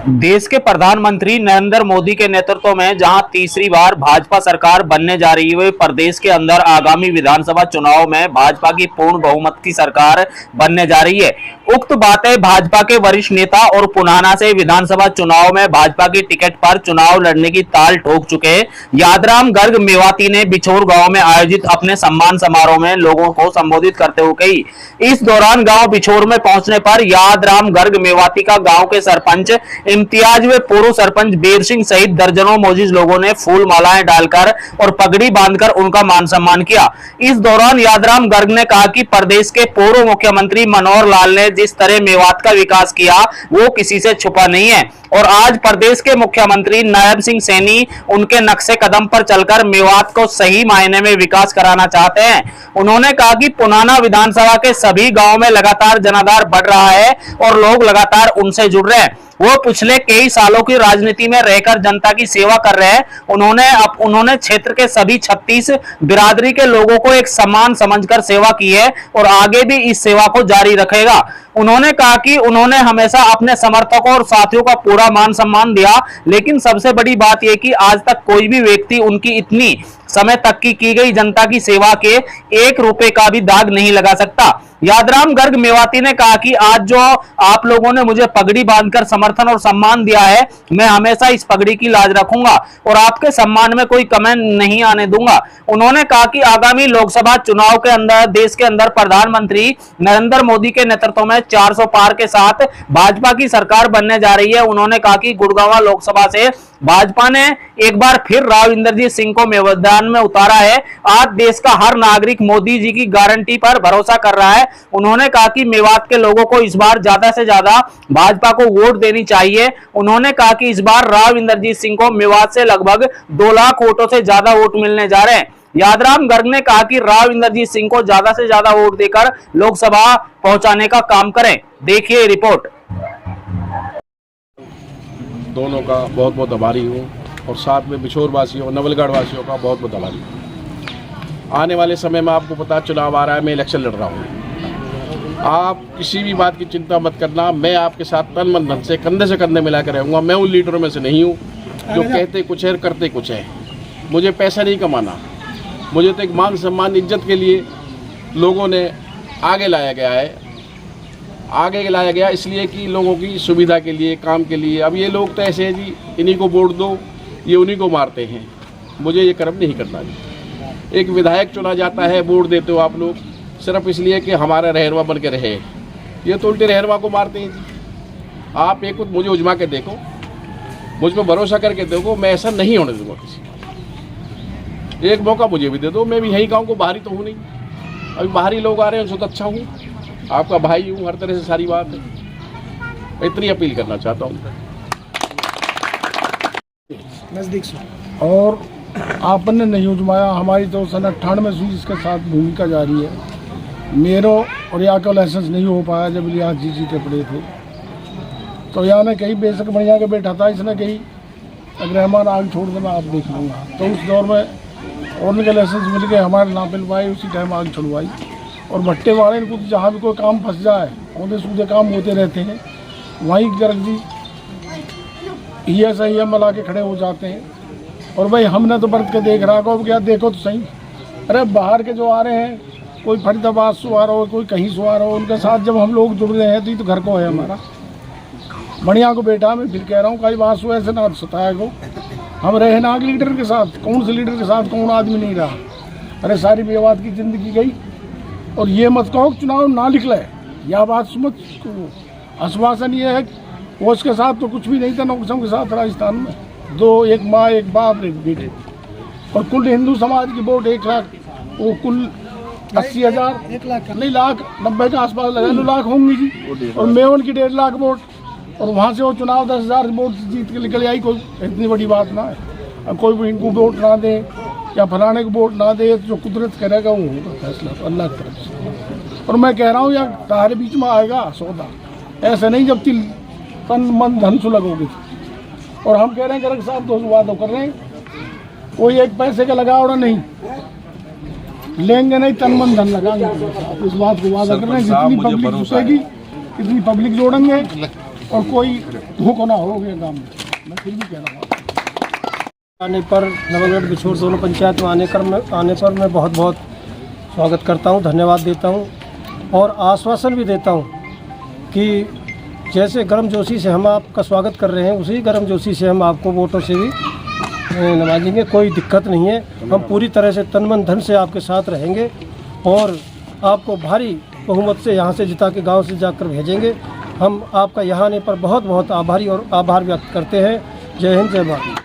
देश के प्रधानमंत्री नरेंद्र मोदी के नेतृत्व में जहां तीसरी बार भाजपा सरकार बनने जा रही है, प्रदेश के अंदर आगामी विधानसभा चुनाव में भाजपा की पूर्ण बहुमत की सरकार बनने जा रही है। उक्त बातें भाजपा के वरिष्ठ नेता और पुनाना से विधानसभा चुनाव में भाजपा की टिकट पर चुनाव लड़ने की ताल ठोक चुके यादराम गर्ग मेवाती ने बिछोर गांव में आयोजित अपने सम्मान समारोह में लोगों को संबोधित करते हुए कही। इस दौरान गांव बिछोर में पहुंचने पर यादराम गर्ग मेवाती का गांव के सरपंच इम्तियाज व पूर्व सरपंच बेर सिंह सहित दर्जनों मौजूद लोगों ने फूल मालाएं डालकर और पगड़ी बांधकर उनका मान सम्मान किया। इस दौरान यादराम गर्ग ने कहा कि प्रदेश के पूर्व मुख्यमंत्री मनोहर लाल ने जिस तरह मेवात का विकास किया वो किसी से छुपा नहीं है और आज प्रदेश के मुख्यमंत्री नायब सिंह सैनी उनके नक्शे कदम पर चलकर मेवात को सही मायने में विकास कराना चाहते हैं। उन्होंने कहा कि पुनाना विधानसभा के सभी गांवों में लगातार जनाधार बढ़ रहा है और लोग लगातार उनसे जुड़ रहे हैं। वो पिछले कई सालों की राजनीति में रहकर जनता की सेवा कर रहे हैं। उन्होंने क्षेत्र के सभी 36 बिरादरी के लोगों को एक सम्मान समझकर सेवा की है और आगे भी इस सेवा को जारी रखेगा। उन्होंने कहा कि उन्होंने हमेशा अपने समर्थकों और साथियों का पूरा मान सम्मान दिया, लेकिन सबसे बड़ी बात यह कि आज तक कोई भी व्यक्ति उनकी इतनी समय तक की गई जनता की सेवा के 1 रुपए का भी दाग नहीं लगा सकता। यादराम गर्ग मेवाती ने कहा कि आज जो आप लोगों ने मुझे पगड़ी बांधकर समर्थन और सम्मान दिया है, मैं हमेशा इस पगड़ी की लाज रखूंगा और आपके सम्मान में कोई कमी नहीं आने दूंगा। उन्होंने कहा कि आगामी लोकसभा चुनाव के अंदर देश के अंदर प्रधानमंत्री नरेंद्र मोदी के नेतृत्व में 400 पार के साथ भाजपा की सरकार बनने जा रही है। उन्होंने कहा कि गुड़गांव लोकसभा से भाजपा ने एक बार फिर राव इंद्रजीत सिंह को मैदान में उतारा है। आज देश का हर नागरिक मोदी जी की गारंटी पर भरोसा कर रहा है। उन्होंने कहा कि मेवात के लोगों को इस बार ज्यादा से ज्यादा भाजपा को वोट देनी चाहिए। उन्होंने कहा कि इस बार राव इंद्रजीत सिंह को मेवात से लगभग 2 लाख वोटों से ज्यादा वोट मिलने जा रहे हैं। यादराम गर्ग ने कहा कि राव इंद्रजीत सिंह को ज्यादा से ज्यादा वोट देकर लोकसभा पहुंचाने का काम करें। देखिए रिपोर्ट। दोनों का बहुत बहुत आभारी हूँ और साथ में बिछोर वासियों नवलगढ़ वासियों का बहुत बहुत आभारी हूँ। आने वाले समय में आपको पता चुनाव आ रहा है, मैं इलेक्शन लड़ रहा हूँ। आप किसी भी बात की चिंता मत करना, मैं आपके साथ तन मन धन से कंधे मिला कर रहूँगा। मैं उन लीडरों में से नहीं हूँ जो कहते कुछ है करते कुछ है। मुझे पैसा नहीं कमाना, मुझे तो एक मान सम्मान इज्जत के लिए लोगों ने आगे लाया गया इसलिए कि लोगों की सुविधा के लिए, काम के लिए। अब ये लोग तो ऐसे हैं जी, इन्हीं को वोट दो, ये उन्हीं को मारते हैं। मुझे ये कर्म नहीं करना जी। एक विधायक चुना जाता है, वोट देते हो आप लोग सिर्फ इसलिए कि हमारा रहनुमा बन के रहे। ये तो उल्टे रहनुमा को मारते हैं जी। आप एक मुझे उजमा के देखो, मुझ पर भरोसा करके देखो, मैं ऐसा नहीं होने दूंगा किसी को। एक मौका मुझे भी दे दो, मैं भी यही गाँव को बाहरी तो हूँ नहीं। अभी बाहरी लोग आ रहे हैं, उनसे तो अच्छा हूँ, आपका भाई हूँ, हर तरह से सारी बात है। मैं इतनी अपील करना चाहता हूँ। नज़दीक से और आपने नहीं उजमाया, हमारी तो सन 98 से इसके साथ भूमिका जारी है। मेरो और यहाँ का लाइसेंस नहीं हो पाया जब यहाँ जीते पड़े थे, तो यहाँ ने कहीं बेशक बढ़िया के बैठा था, इसने कहीं अगर हमारा आग छोड़ देना आप देख लूँगा। तो उस दौर में और उनके लाइसेंस मिल गए, हमारे ना मिल पाए, उसी टाइम आग छुड़वाई। और भट्टे वाले इनको जहाँ भी कोई काम फंस जाए, औंधे सूधे काम होते रहते हैं, वहीं गर्ग जी ये सही है मिला के खड़े हो जाते हैं। और भाई हमने तो बरत के देख रहा को, क्या देखो तो सही। अरे बाहर के जो आ रहे हैं, कोई फरीदाबाद से आ रहा हो, कोई कहीं से आ रहा हो, उनके साथ जब हम लोग जुड़ रहे हैं तो ये तो घर को है हमारा। बढ़िया को बेटा मैं फिर कह रहा हूँ, कई बात सो ऐसे ना सताया को। हम रहे ना लीडर के साथ, कौन से लीडर के साथ कौन आदमी नहीं रहा। अरे सारी मेवात की जिंदगी गई। और ये मत कहो चुनाव ना निकले, यह बात समझ। आश्वासन ये है वो उसके साथ तो कुछ भी नहीं था, नौकसम के साथ राजस्थान में 2, एक माँ एक बाप एक बेटे। और कुल हिंदू समाज की वोट 1 लाख, वो कुल 80,000 नहीं लाख 90 के आसपास लगा, 2 लाख होंगी जी। और मेवन की 1.5 लाख वोट, और वहाँ से वो चुनाव 10,000 वोट जीत के निकल आई। कोई इतनी बड़ी बात ना है। अब कोई भी इनको वोट ना दे या फलाने को वोट ना दे, तो जो कुदरत करेगा वो होगा फैसला तो अल्लाह की तरफ से। और मैं कह रहा हूँ यार तारे बीच में आएगा सौदा, ऐसे नहीं जब तन मन धन से लगोगे। और हम कह रहे हैं गर्ग साहब तो वादा कर रहे हैं, कोई 1 पैसे का लगावड़ा नहीं लेंगे, नहीं तन मन धन लगाएंगे। इस बात को वादा कर रहे हैं, जितनी पब्लिक जुटेगी इतनी पब्लिक जोड़ेंगे और कोई धोखा ना हो गया गाँव में, मैं फिर भी कह रहा हूँ। आने पर नवलगढ़ बिछोर दोनों पंचायत में आने पर मैं बहुत बहुत स्वागत करता हूँ, धन्यवाद देता हूँ और आश्वासन भी देता हूँ कि जैसे गर्मजोशी से हम आपका स्वागत कर रहे हैं, उसी गर्मजोशी से हम आपको वोटों से भी नवाजेंगे। कोई दिक्कत नहीं है, हम पूरी तरह से तन मन धन से आपके साथ रहेंगे और आपको भारी बहुमत से यहाँ से जिता के गाँव से जाकर भेजेंगे। हम आपका यहाँ आने पर बहुत बहुत आभारी और आभार व्यक्त करते हैं। जय हिंद, जय भारत।